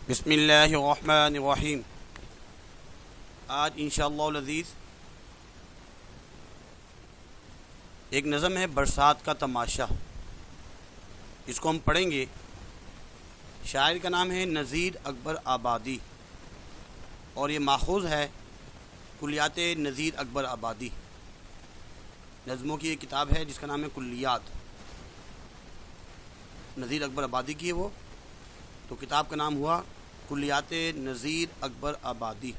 بسم اللہ الرحمن الرحیم۔ آج انشاءاللہ العزیز ایک نظم ہے برسات کا تماشا، اس کو ہم پڑھیں گے۔ شاعر کا نام ہے نذیر اکبر آبادی اور یہ ماخوذ ہے کلیات نذیر اکبر آبادی۔ نظموں کی ایک کتاب ہے جس کا نام ہے کلیات، نذیر اکبر آبادی کی ہے وہ، تو کتاب کا نام ہوا کلیات نذیر اکبر آبادی۔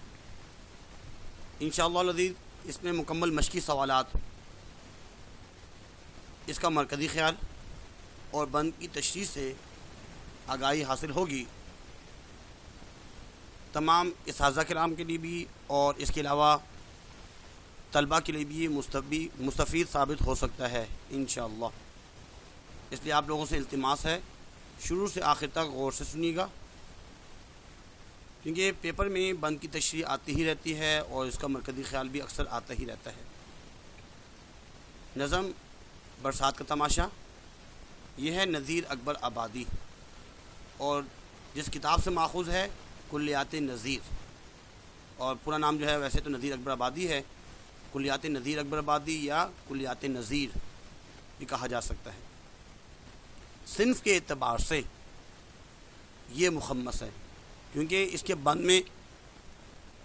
انشاءاللہ العزیز اس میں مکمل مشقی سوالات، اس کا مرکزی خیال اور بند کی تشریح سے آگاہی حاصل ہوگی تمام اساتذہ کرام کے لیے بھی، اور اس کے علاوہ طلباء کے لیے بھی مستفید ثابت ہو سکتا ہے انشاءاللہ۔ اس لیے آپ لوگوں سے التماس ہے شروع سے آخر تک غور سے سنیے گا، کیونکہ پیپر میں بند کی تشریح آتی ہی رہتی ہے اور اس کا مرکزی خیال بھی اکثر آتا ہی رہتا ہے۔ نظم برسات کا تماشا یہ ہے نذیر اکبر آبادی، اور جس کتاب سے ماخوذ ہے کلیات نذیر، اور پورا نام جو ہے ویسے تو نذیر اکبر آبادی ہے، کلیات نذیر اکبر آبادی یا کلیات نذیر بھی کہا جا سکتا ہے۔ صنف کے اعتبار سے یہ مخمس ہے، کیونکہ اس کے بند میں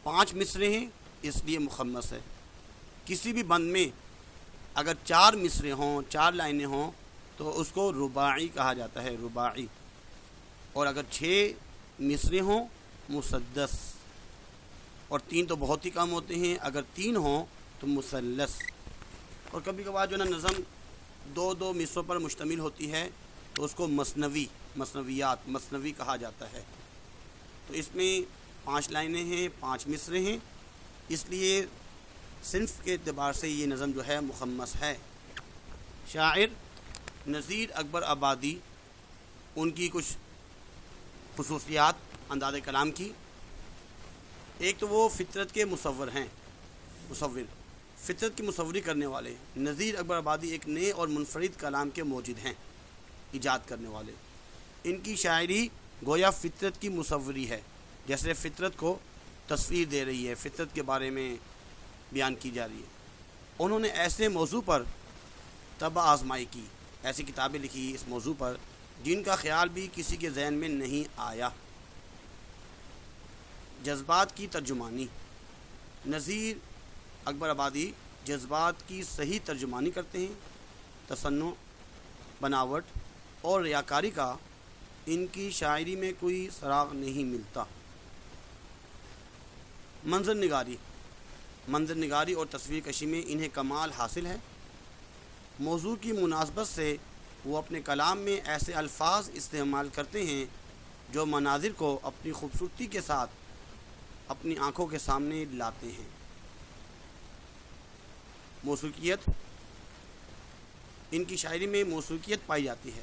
5 مصرے ہیں، اس لیے مخمس ہے۔ کسی بھی بند میں اگر 4 مصرے ہوں، 4 لائنیں ہوں تو اس کو رباعی کہا جاتا ہے، رباعی، اور اگر 6 مصرے ہوں مسدس، اور 3 تو بہت ہی کم ہوتے ہیں، اگر 3 ہوں تو مثلث، اور کبھی کبھار جو ہے نا نظم 2 مصروں پر مشتمل ہوتی ہے تو اس کو مثنویات مثنوی کہا جاتا ہے۔ تو اس میں 5 لائنیں ہیں، 5 مصرے ہیں، اس لیے صنف کے اعتبار سے یہ نظم جو ہے مخمس ہے۔ شاعر نذیر اکبر آبادی، ان کی کچھ خصوصیات انداز کلام کی، ایک تو وہ فطرت کے مصور ہیں، فطرت کی مصوری کرنے والے۔ نذیر اکبر آبادی ایک نئے اور منفرد کلام کے موجد ہیں، ایجاد کرنے والے۔ ان کی شاعری گویا فطرت کی مصوری ہے، جیسے فطرت کو تصویر دے رہی ہے، فطرت کے بارے میں بیان کی جا رہی ہے۔ انہوں نے ایسے موضوع پر طبع آزمائی کی، ایسی کتابیں لکھی اس موضوع پر جن کا خیال بھی کسی کے ذہن میں نہیں آیا۔ جذبات کی ترجمانی، نذیر اکبر آبادی جذبات کی صحیح ترجمانی کرتے ہیں۔ تصنع، بناوٹ اور ریاکاری کا ان کی شاعری میں کوئی سراغ نہیں ملتا۔ منظر نگاری اور تصویر کشی میں انہیں کمال حاصل ہے۔ موضوع کی مناسبت سے وہ اپنے کلام میں ایسے الفاظ استعمال کرتے ہیں جو مناظر کو اپنی خوبصورتی کے ساتھ اپنی آنکھوں کے سامنے لاتے ہیں۔ موسیقیت، ان کی شاعری میں موسیقیت پائی جاتی ہے۔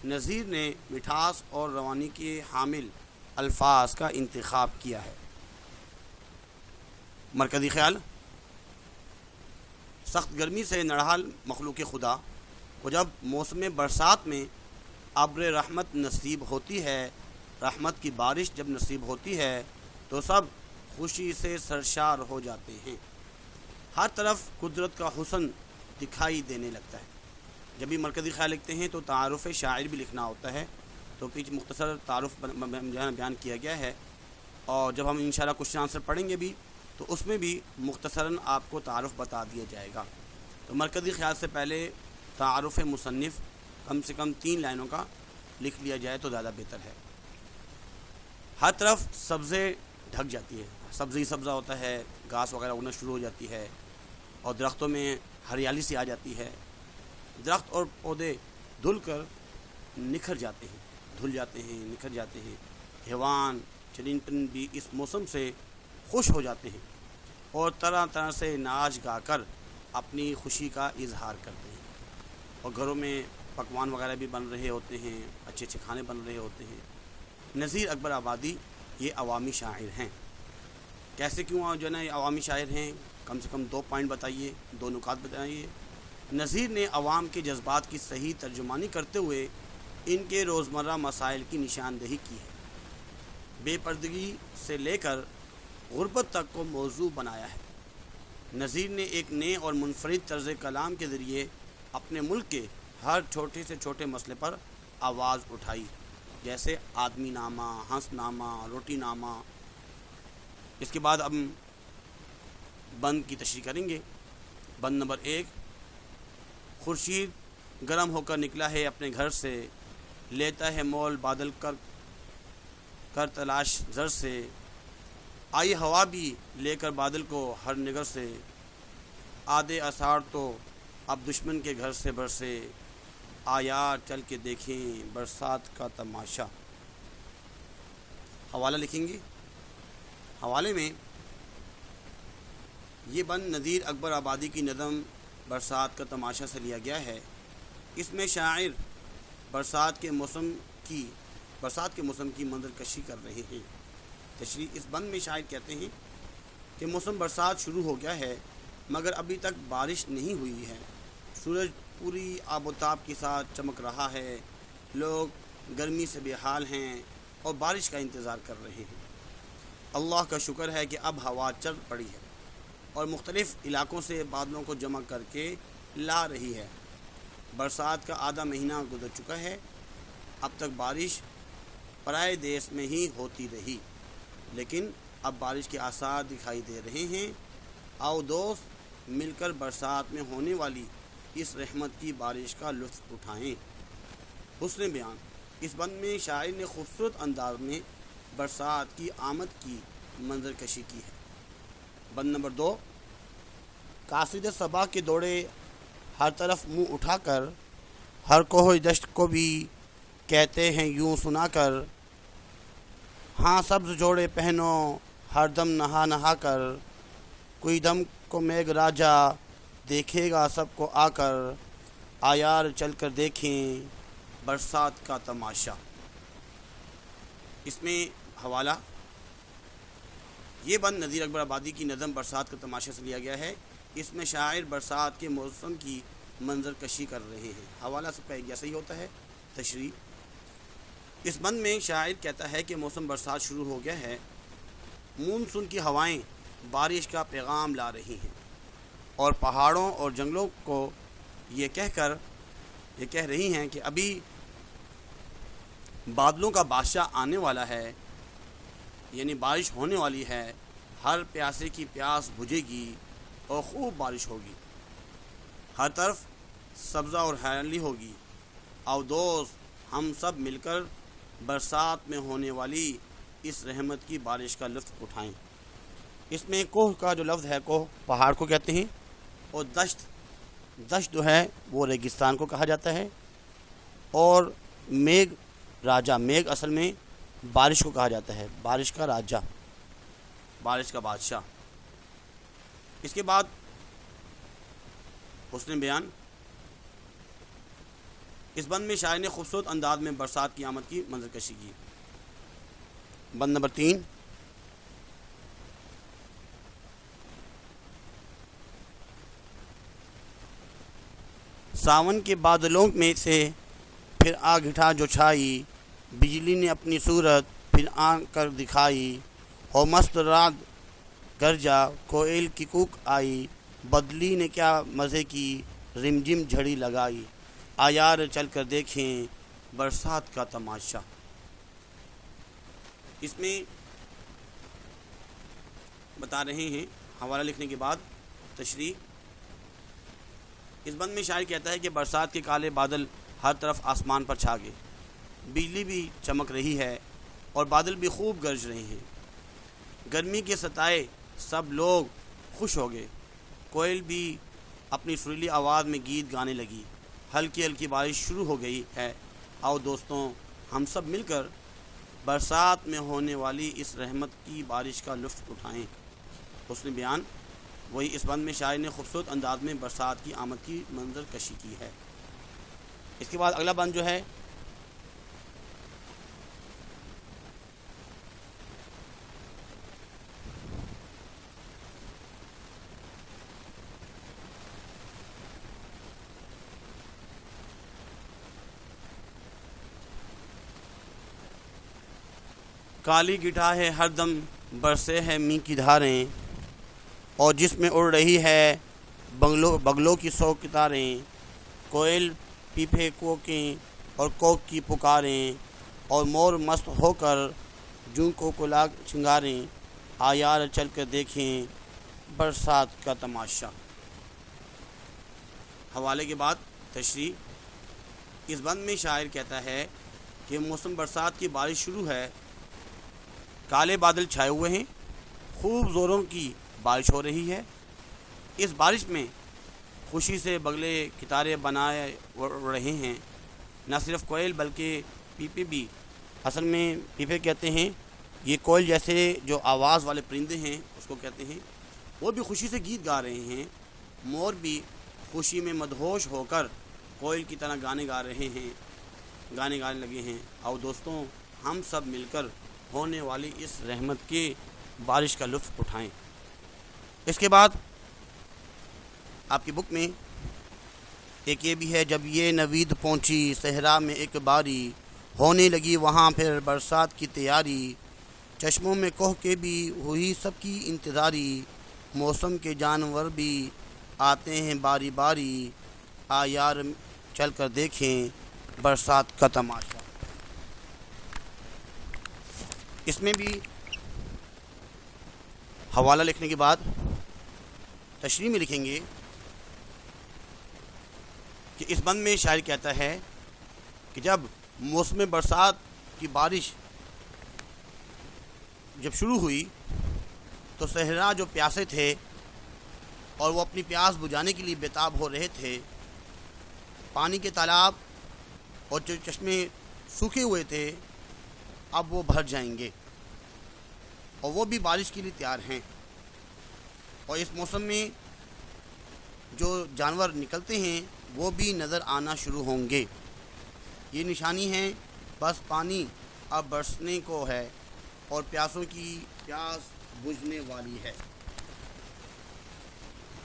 نذیر نے مٹھاس اور روانی کے حامل الفاظ کا انتخاب کیا ہے۔ مرکزی خیال، سخت گرمی سے نڑھال مخلوق خدا کو جب موسم برسات میں ابر رحمت نصیب ہوتی ہے، رحمت کی بارش جب نصیب ہوتی ہے تو سب خوشی سے سرشار ہو جاتے ہیں۔ ہر طرف قدرت کا حسن دکھائی دینے لگتا ہے۔ جب بھی مرکزی خیال لکھتے ہیں تو تعارف شاعر بھی لکھنا ہوتا ہے، تو پیچھے مختصر تعارف بیان کیا گیا ہے، اور جب ہم انشاءاللہ کوشچن آنسر پڑھیں گے بھی تو اس میں بھی مختصراً آپ کو تعارف بتا دیا جائے گا۔ تو مرکزی خیال سے پہلے تعارف مصنف کم سے کم 3 لائنوں کا لکھ لیا جائے تو زیادہ بہتر ہے۔ ہر طرف سبزے ڈھک جاتی ہے، سبزی سبزہ ہوتا ہے، گھاس وغیرہ اگنا شروع ہو جاتی ہے، اور درختوں میں ہریالی سی آ جاتی ہے۔ درخت اور پودے دھل کر نکھر جاتے ہیں، نکھر جاتے ہیں۔ حیوان چرند بھی اس موسم سے خوش ہو جاتے ہیں اور طرح طرح سے ناچ گا کر اپنی خوشی کا اظہار کرتے ہیں، اور گھروں میں پکوان وغیرہ بھی بن رہے ہوتے ہیں، اچھے اچھے کھانے بن رہے ہوتے ہیں۔ نذیر اکبر آبادی یہ عوامی شاعر ہیں۔ کیسے کیوں جو ہے نا یہ عوامی شاعر ہیں؟ کم سے کم 2 پوائنٹ بتائیے، 2 نکات بتائیے۔ نذیر نے عوام کے جذبات کی صحیح ترجمانی کرتے ہوئے ان کے روزمرہ مسائل کی نشاندہی کی ہے۔ بے پردگی سے لے کر غربت تک کو موضوع بنایا ہے۔ نظیر نے ایک نئے اور منفرد طرز کلام کے ذریعے اپنے ملک کے ہر چھوٹے سے چھوٹے مسئلے پر آواز اٹھائی، جیسے آدمی نامہ، ہنس نامہ، روٹی نامہ۔ اس کے بعد ہم بند کی تشریح کریں گے۔ بند نمبر 1، خورشید گرم ہو کر نکلا ہے اپنے گھر سے، لیتا ہے مول بادل کر تلاش زر سے، آئی ہوا بھی لے کر بادل کو ہر نگر سے، آدھے اسار تو اب دشمن کے گھر سے برسے، آیا چل کے دیکھیں برسات کا تماشا۔ حوالہ لکھیں گے۔ حوالے میں یہ بند نذیر اکبر آبادی کی نظم برسات کا تماشا سے لیا گیا ہے۔ اس میں شاعر برسات کے موسم کی منظر کشی کر رہے ہیں۔ تشریح: اس بند میں شاعر کہتے ہیں کہ موسم برسات شروع ہو گیا ہے مگر ابھی تک بارش نہیں ہوئی ہے۔ سورج پوری آب و تاب کے ساتھ چمک رہا ہے، لوگ گرمی سے بے حال ہیں اور بارش کا انتظار کر رہے ہیں۔ اللہ کا شکر ہے کہ اب ہوا چل پڑی ہے اور مختلف علاقوں سے بادلوں کو جمع کر کے لا رہی ہے۔ برسات کا آدھا مہینہ گزر چکا ہے، اب تک بارش پرائے دیس میں ہی ہوتی رہی، لیکن اب بارش کے آثار دکھائی دے رہے ہیں۔ آؤ دوست مل کر برسات میں ہونے والی اس رحمت کی بارش کا لطف اٹھائیں۔ حسن بیان: اس بند میں شاعر نے خوبصورت انداز میں برسات کی آمد کی منظر کشی کی ہے۔ بند نمبر 2، قاصد صبا کے دوڑے ہر طرف منہ اٹھا کر، ہر کوہ دشت کو بھی کہتے ہیں یوں سنا کر، ہاں سبز جوڑے پہنو ہر دم نہا نہا کر، کوئی دم کو میگھ راجا دیکھے گا سب کو آ کر، آیار چل کر دیکھیں برسات کا تماشا۔ اس میں حوالہ: یہ بند نذیر اکبر آبادی کی نظم برسات کا تماشا سے لیا گیا ہے۔ اس میں شاعر برسات کے موسم کی منظر کشی کر رہے ہیں۔ حوالہ سب کا ایک جیسا ہی ہوتا ہے۔ تشریح: اس بند میں شاعر کہتا ہے کہ موسم برسات شروع ہو گیا ہے، مونسون کی ہوائیں بارش کا پیغام لا رہی ہیں اور پہاڑوں اور جنگلوں کو یہ کہہ رہی ہیں کہ ابھی بادلوں کا بادشاہ آنے والا ہے، یعنی بارش ہونے والی ہے، ہر پیاسے کی پیاس بجھے گی اور خوب بارش ہوگی، ہر طرف سبزہ اور ہریالی ہوگی۔ آؤ دوست ہم سب مل کر برسات میں ہونے والی اس رحمت کی بارش کا لطف اٹھائیں۔ اس میں کوہ کا جو لفظ ہے، کوہ پہاڑ کو کہتے ہیں، اور دشت جو ہے وہ ریگستان کو کہا جاتا ہے، اور میگھ راجا، میگھ اصل میں بارش کو کہا جاتا ہے، بارش کا راجا، بارش کا بادشاہ۔ اس کے بعد حسن بیان: اس بند میں شاعر نے خوبصورت انداز میں برسات کی آمد کی منظر کشی کی۔ بند نمبر 3، ساون کے بادلوں میں سے پھر آ گھٹا جو چھائی، بجلی نے اپنی صورت پھر آ کر دکھائی، ہو مست رات گرجا کوئل کی کوک آئی، بدلی نے کیا مزے کی رمجم جھڑی لگائی، آیار چل کر دیکھیں برسات کا تماشا۔ اس میں بتا رہے ہیں حوالہ لکھنے کے بعد تشریح: اس بند میں شاعر کہتا ہے کہ برسات کے کالے بادل ہر طرف آسمان پر چھا گئے، بجلی بھی چمک رہی ہے اور بادل بھی خوب گرج رہے ہیں، گرمی کے ستائے سب لوگ خوش ہو گئے، کوئل بھی اپنی سریلی آواز میں گیت گانے لگی، ہلکی ہلکی بارش شروع ہو گئی ہے۔ آؤ دوستوں ہم سب مل کر برسات میں ہونے والی اس رحمت کی بارش کا لطف اٹھائیں۔ حسن بیان: وہی اس بند میں شاعر نے خوبصورت انداز میں برسات کی آمد کی منظر کشی کی ہے۔ اس کے بعد اگلا بند جو ہے کالی گٹھا ہے ہر دم برسے ہے می کی دھاریں، اور جس میں اڑ رہی ہے بگلوں کی 100 قطاریں، کوئل پیپے کوکیں اور کوک کی پکاریں، اور مور مست ہو کر جوں کو کلا چنگاریں، آیار چل کر دیکھیں برسات کا تماشا۔ حوالے کے بعد تشریح۔ اس بند میں شاعر کہتا ہے کہ موسم برسات کی بارش شروع ہے، کالے بادل چھائے ہوئے ہیں، خوب زوروں کی بارش ہو رہی ہے۔ اس بارش میں خوشی سے بگلے کتارے بنائے اڑ رہے ہیں، نہ صرف کوئل بلکہ پیپے بھی۔ اصل میں پیپے کہتے ہیں، یہ کوئل جیسے جو آواز والے پرندے ہیں اس کو کہتے ہیں، وہ بھی خوشی سے گیت گا رہے ہیں۔ مور بھی خوشی میں مدہوش ہو کر کوئل کی طرح گانے گانے لگے ہیں۔ آؤ دوستوں، ہم سب مل کر ہونے والی اس رحمت کی بارش کا لطف اٹھائیں۔ اس کے بعد آپ کی بک میں ایک یہ بھی ہے، جب یہ نوید پہنچی صحرا میں ایک باری، ہونے لگی وہاں پھر برسات کی تیاری، چشموں میں کوہ کے بھی ہوئی سب کی انتظاری، موسم کے جانور بھی آتے ہیں باری باری، آ یار چل کر دیکھیں برسات کا تماشا۔ اس میں بھی حوالہ لکھنے کے بعد تشریح میں لکھیں گے کہ اس بند میں شاعر کہتا ہے کہ جب موسم برسات کی بارش جب شروع ہوئی تو صحرا جو پیاسے تھے اور وہ اپنی پیاس بجھانے کے لیے بےتاب ہو رہے تھے، پانی کے تالاب اور جو چشمے سوکھے ہوئے تھے اب وہ بھر جائیں گے، اور وہ بھی بارش کے لیے تیار ہیں۔ اور اس موسم میں جو جانور نکلتے ہیں وہ بھی نظر آنا شروع ہوں گے۔ یہ نشانی ہے بس پانی اب برسنے کو ہے اور پیاسوں کی پیاس بجھنے والی ہے۔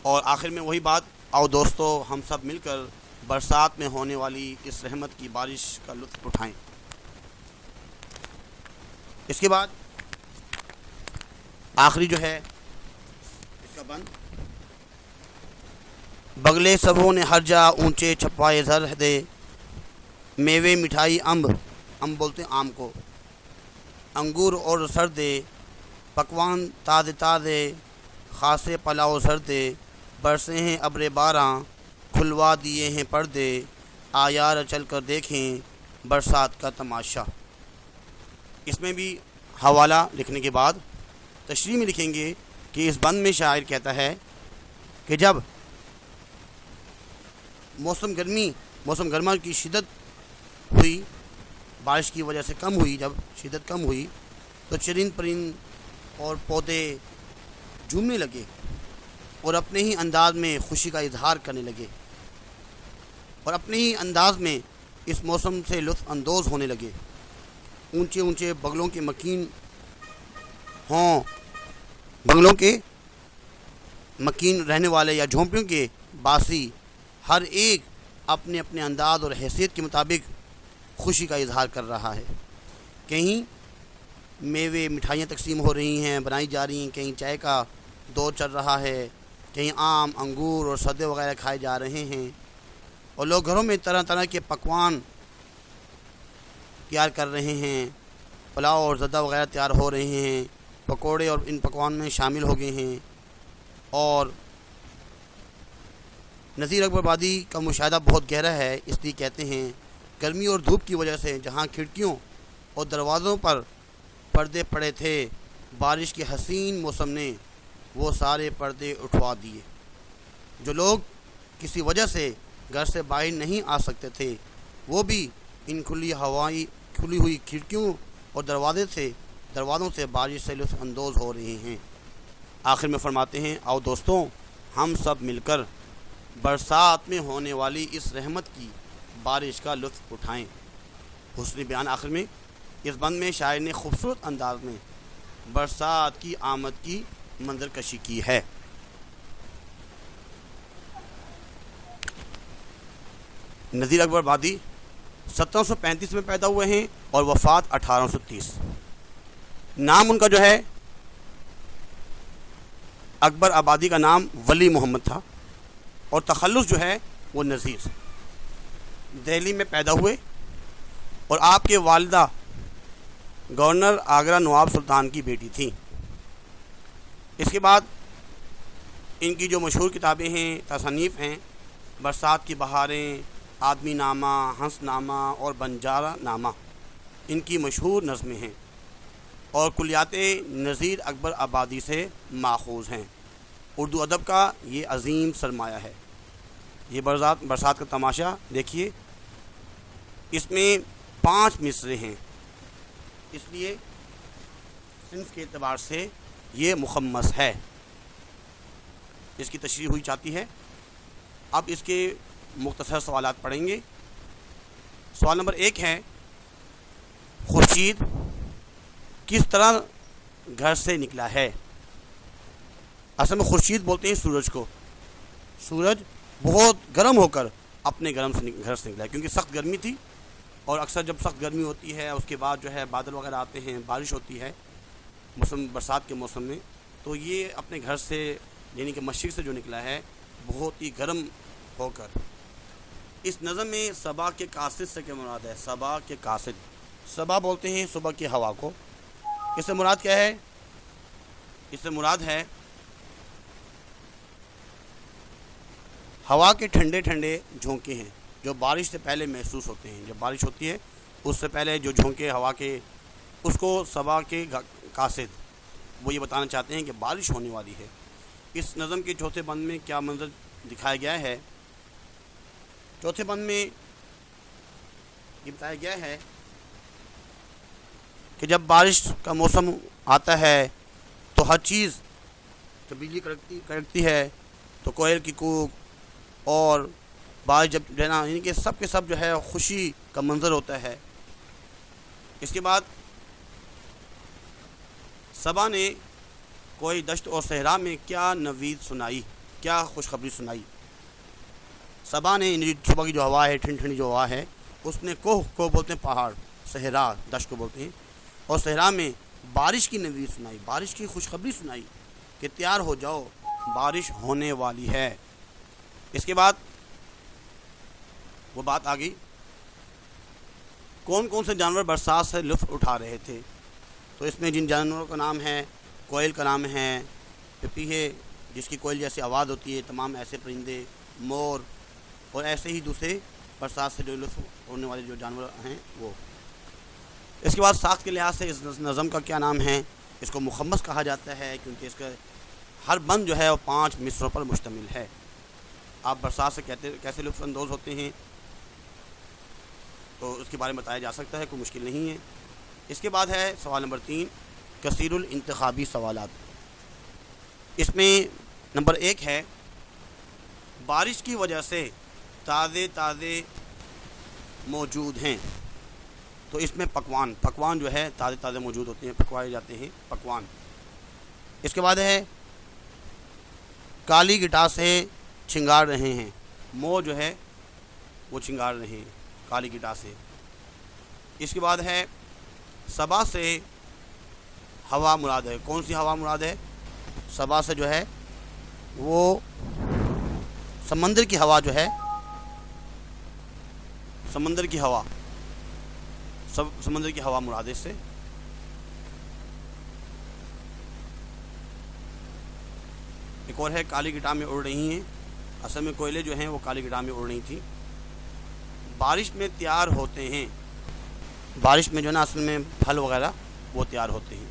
اور آخر میں وہی بات، آؤ دوستو ہم سب مل کر برسات میں ہونے والی اس رحمت کی بارش کا لطف اٹھائیں۔ اس کے بعد آخری جو ہے اس کا بند، بگلے سبوں نے ہر جا اونچے چھپائے زر دے، میوے مٹھائی امب بولتے ہیں آم کو، انگور اور سردے، پکوان تازے تازے، خاصے پلاؤ سردے، برسے ہیں ابر باراں، کھلوا دیے ہیں پردے، آ یار چل کر دیکھیں برسات کا تماشا۔ اس میں بھی حوالہ لکھنے کے بعد تشریح میں لکھیں گے کہ اس بند میں شاعر کہتا ہے کہ جب موسم گرما کی شدت ہوئی، بارش کی وجہ سے کم ہوئی، جب شدت کم ہوئی تو چرند پرند اور پودے جھومنے لگے اور اپنے ہی انداز میں خوشی کا اظہار کرنے لگے، اور اپنے ہی انداز میں اس موسم سے لطف اندوز ہونے لگے۔ اونچے اونچے بگلوں کے مکین رہنے والے یا جھونپڑیوں کے باسی، ہر ایک اپنے اپنے انداز اور حیثیت کے مطابق خوشی کا اظہار کر رہا ہے۔ کہیں میوے مٹھائیاں تقسیم ہو رہی ہیں، بنائی جا رہی ہیں، کہیں چائے کا دور چل رہا ہے، کہیں آم انگور اور سدے وغیرہ کھائے جا رہے ہیں، اور لوگ گھروں میں طرح طرح کے پکوان تیار کر رہے ہیں، پلاؤ اور زدہ وغیرہ تیار ہو رہے ہیں، پکوڑے اور ان پکوان میں شامل ہو گئے ہیں۔ اور نذیر اکبر آبادی کا مشاہدہ بہت گہرا ہے، اس لیے کہتے ہیں گرمی اور دھوپ کی وجہ سے جہاں کھڑکیوں اور دروازوں پر پردے پڑے تھے، بارش کے حسین موسم نے وہ سارے پردے اٹھوا دیے۔ جو لوگ کسی وجہ سے گھر سے باہر نہیں آ سکتے تھے وہ بھی ان کھلی ہوئی کھڑکیوں اور دروازوں سے بارش سے لطف اندوز ہو رہے ہیں۔ آخر میں فرماتے ہیں، آؤ دوستوں ہم سب مل کر برسات میں ہونے والی اس رحمت کی بارش کا لطف اٹھائیں۔ حسن بیان آخر میں اس بند میں شاعر نے خوبصورت انداز میں برسات کی آمد کی منظر کشی کی ہے۔ نذیر اکبر آبادی 1735 میں پیدا ہوئے ہیں اور وفات 1830۔ نام ان کا جو ہے اکبر آبادی کا نام ولی محمد تھا، اور تخلص جو ہے وہ نذیر۔ دہلی میں پیدا ہوئے، اور آپ کے والدہ گورنر آگرہ نواب سلطان کی بیٹی تھیں۔ اس کے بعد ان کی جو مشہور کتابیں ہیں، تصانیف ہیں، برسات کی بہاریں، آدمی نامہ، ہنس نامہ اور بنجارہ نامہ ان کی مشہور نظمیں ہیں، اور کلیات نذیر اکبر آبادی سے ماخوذ ہیں۔ اردو ادب کا یہ عظیم سرمایہ ہے۔ یہ برسات کا تماشا دیکھیے، اس میں 5 مصرے ہیں، اس لیے صنف کے اعتبار سے یہ مخمس ہے۔ اس کی تشریح ہوئی چاہتی ہے۔ اب اس کے مختصر سوالات پڑھیں گے۔ سوال نمبر 1 ہے، خورشید کس طرح گھر سے نکلا ہے؟ اصل میں خورشید بولتے ہیں سورج کو۔ سورج بہت گرم ہو کر اپنے گھر سے نکلا ہے، کیونکہ سخت گرمی تھی، اور اکثر جب سخت گرمی ہوتی ہے اس کے بعد جو ہے بادل وغیرہ آتے ہیں، بارش ہوتی ہے برسات کے موسم میں، تو یہ اپنے گھر سے یعنی کہ مشرق سے جو نکلا ہے بہت ہی گرم ہو کر۔ اس نظم میں صبا کے قاصد سے کیا مراد ہے؟ صبا کے قاصد، صبا بولتے ہیں صبح کی ہوا کو۔ اس سے مراد کیا ہے؟ اس سے مراد ہے ہوا کے ٹھنڈے ٹھنڈے جھونکے ہیں جو بارش سے پہلے محسوس ہوتے ہیں۔ جب بارش ہوتی ہے اس سے پہلے جو جھونکے ہوا کے، اس کو صبا کے قاصد، وہ یہ بتانا چاہتے ہیں کہ بارش ہونے والی ہے۔ اس نظم کے چوتھے بند میں کیا منظر دکھایا گیا ہے؟ چوتھے بند میں یہ بتایا گیا ہے کہ جب بارش کا موسم آتا ہے تو ہر چیز، جب بجلی کڑکتی ہے تو کوئل کی کوک، اور بارش جب جو ہے نا، یعنی کہ سب کے سب جو ہے خوشی کا منظر ہوتا ہے۔ اس کے بعد صبا نے کوئی دشت اور صحرا میں کیا نوید سنائی، کیا خوشخبری سنائی؟ صبا نے صبح کی جو ہوا ہے، ٹھنڈی ٹھنڈی جو ہوا ہے، اس نے کوہ کو بولتے ہیں پہاڑ، صحرا دشت کو بولتے ہیں، اور صحرا میں بارش کی نوید سنائی، بارش کی خوشخبری سنائی کہ تیار ہو جاؤ، بارش ہونے والی ہے۔ اس کے بعد وہ بات آ گئی، کون کون سے جانور برسات سے لطف اٹھا رہے تھے؟ تو اس میں جن جانوروں کا نام ہے، کوئل کا نام ہے، پپیہے جس کی کوئل جیسی آواز ہوتی ہے، تمام ایسے پرندے، مور، اور ایسے ہی دوسرے برسات سے جو لطف ہونے والے جو جانور ہیں وہ۔ اس کے بعد ساخت کے لحاظ سے اس نظم کا کیا نام ہے؟ اس کو مخمس کہا جاتا ہے، کیونکہ اس کا ہر بند جو ہے وہ 5 مصروں پر مشتمل ہے۔ آپ برسات سے کیسے لطف اندوز ہوتے ہیں تو اس کے بارے میں بتایا جا سکتا ہے، کوئی مشکل نہیں ہے۔ اس کے بعد ہے سوال نمبر 3، کثیر الانتخابی سوالات۔ اس میں نمبر 1 ہے، بارش کی وجہ سے تازے موجود ہیں، تو اس میں پکوان جو ہے تازے موجود ہوتے ہیں، پکوائے جاتے ہیں پکوان۔ اس کے بعد ہے، کالی گٹا سے چھنگار رہے ہیں، مور جو ہے وہ چھنگار رہے ہیں کالی گٹا سے۔ اس کے بعد ہے، صبا سے ہوا مراد ہے، کون سی ہوا مراد ہے؟ صبا سے جو ہے وہ سمندر کی ہوا جو ہے، سمندر کی ہوا مراد ہے اس سے۔ ایک اور ہے، کالی گٹا میں اڑ رہی ہیں، اصل میں کوئلے جو ہیں وہ کالی گٹا میں اڑ رہی تھیں۔ بارش میں تیار ہوتے ہیں، بارش میں جو ہے نا اصل میں پھل وغیرہ وہ تیار ہوتے ہیں۔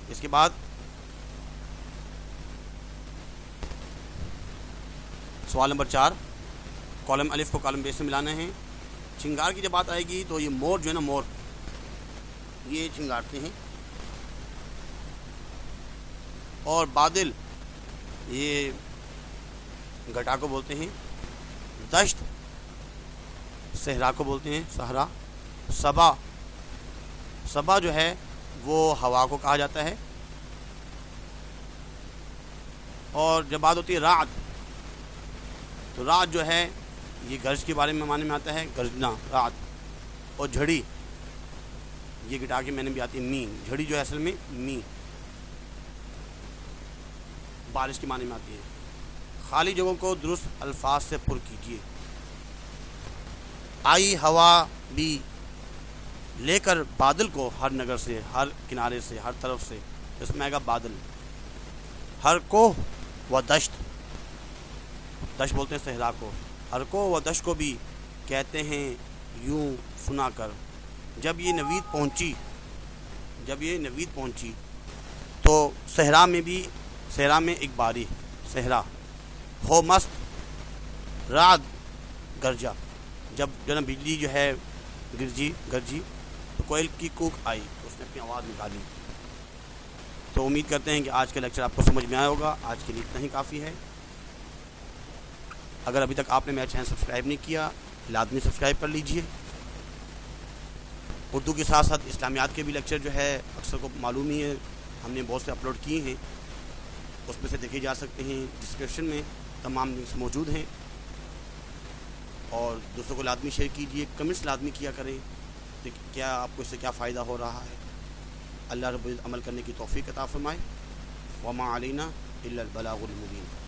اس کے بعد سوال نمبر 4، کالم الف کو کالم بے سے ملانا ہے۔ چھنگار کی جب بات آئے گی تو یہ مور جو ہے نا، مور یہ چھنگارتے ہیں، اور بادل یہ گھٹا کو بولتے ہیں، دشت صحرا کو بولتے ہیں، صحرا۔ صبا جو ہے وہ ہوا کو کہا جاتا ہے، اور جب بات ہوتی ہے رعد، تو رعد جو ہے یہ گرج کے بارے میں معنی میں آتا ہے، گرجنا رعد، اور جھڑی یہ گٹار کے معنی بھی آتی ہے می، جھڑی جو ہے اصل میں می بارش کے معنی میں آتی ہے۔ خالی جگہوں کو درست الفاظ سے پر کیجیے۔ آئی ہوا بھی لے کر بادل کو ہر نگر سے، ہر کنارے سے، ہر طرف سے، اس میں آئے گا بادل۔ ہر کوہ و دشت، دشت بولتے ہیں صحرا کو، ہر کوہ و دشت کو بھی کہتے ہیں یوں سنا کر، جب یہ نوید پہنچی تو صحرا میں ایک باری صحرا ہو مست رعد گرجا، جب جو نا بجلی جو ہے گرجی تو کوئل کی کوک آئی، اس نے اپنی آواز نکالی۔ تو امید کرتے ہیں کہ آج کا لیکچر آپ کو سمجھ میں آیا ہوگا۔ آج کے لیے اتنا ہی کافی ہے۔ اگر ابھی تک آپ نے میرا چینل سبسکرائب نہیں کیا، لازمی سبسکرائب کر لیجئے۔ اردو کے ساتھ ساتھ اسلامیات کے بھی لیکچر جو ہے اکثر کو معلوم ہی ہے، ہم نے بہت سے اپلوڈ کیے ہیں، اس میں سے دیکھے جا سکتے ہیں، ڈسکرپشن میں تمام لنکس موجود ہیں۔ اور دوستوں کو لازمی شیئر کیجئے، کمنٹس لازمی کیا کریں کہ کیا آپ کو اس سے کیا فائدہ ہو رہا ہے۔ اللہ رب العزت عمل کرنے کی توفیق عطا فرمائے۔ وما علینا الا البلاغ المبین۔